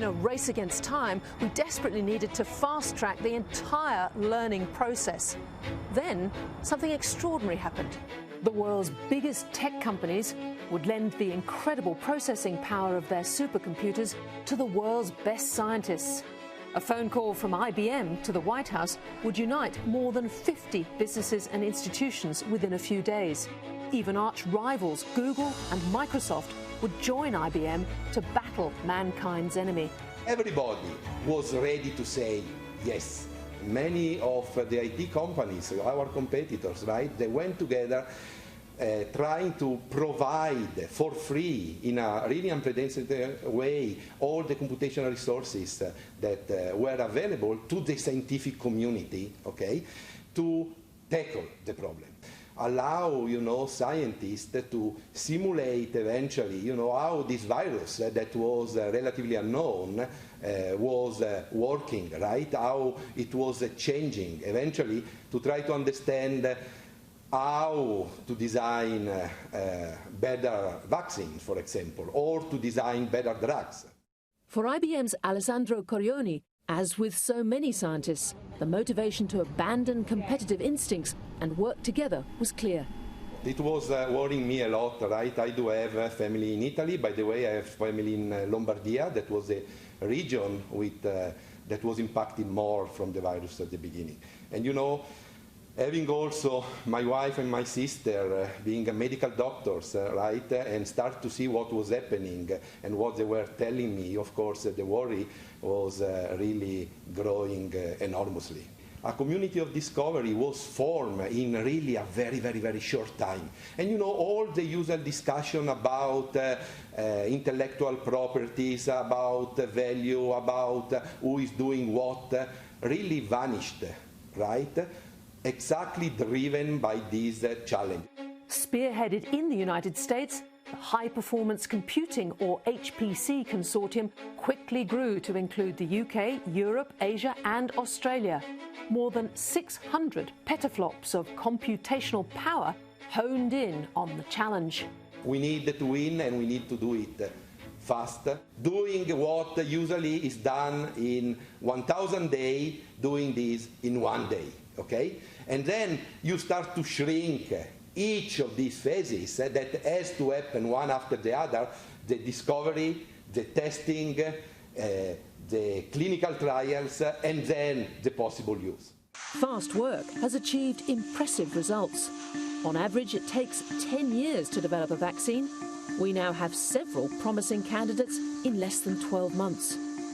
In a race against time, we desperately needed to fast-track the entire learning process. Then, something extraordinary happened. The world's biggest tech companies would lend the incredible processing power of their supercomputers to the world's best scientists. A phone call from IBM to the White House would unite more than 50 businesses and institutions within a few days. Even arch-rivals Google and Microsoft would join IBM to battle mankind's enemy. Everybody was ready to say yes. Many of the IT companies, our competitors, right, they went together trying to provide for free, in a really unprecedented way, all the computational resources that were available to the scientific community, okay, to tackle the problem. Allow, scientists to simulate eventually, how this virus that was relatively unknown was working, right? How it was changing, eventually to try to understand how to design better vaccines, for example, or to design better drugs. For IBM's Alessandro Curioni, as with so many scientists, the motivation to abandon competitive instincts and work together was clear. It was worrying me a lot, right? I do have a family in Italy. By the way, I have family in Lombardia. That was a region that was impacted more from the virus at the beginning. And having also my wife and my sister being medical doctors, right, and start to see what was happening and what they were telling me, of course, the worry was really growing enormously. A community of discovery was formed in really a very, very, very short time. And all the usual discussion about intellectual properties, about value, about who is doing what, really vanished, right? Exactly driven by this challenge. Spearheaded in the United States, the High Performance Computing, or HPC consortium, quickly grew to include the UK, Europe, Asia and Australia. More than 600 petaflops of computational power honed in on the challenge. We need to win, and we need to do it fast. Doing what usually is done in 1,000 days, doing this in 1 day. Okay? And then you start to shrink each of these phases that has to happen one after the other: the discovery, the testing, the clinical trials, and then the possible use. Fast work has achieved impressive results. On average, it takes 10 years to develop a vaccine. We now have several promising candidates in less than 12 months.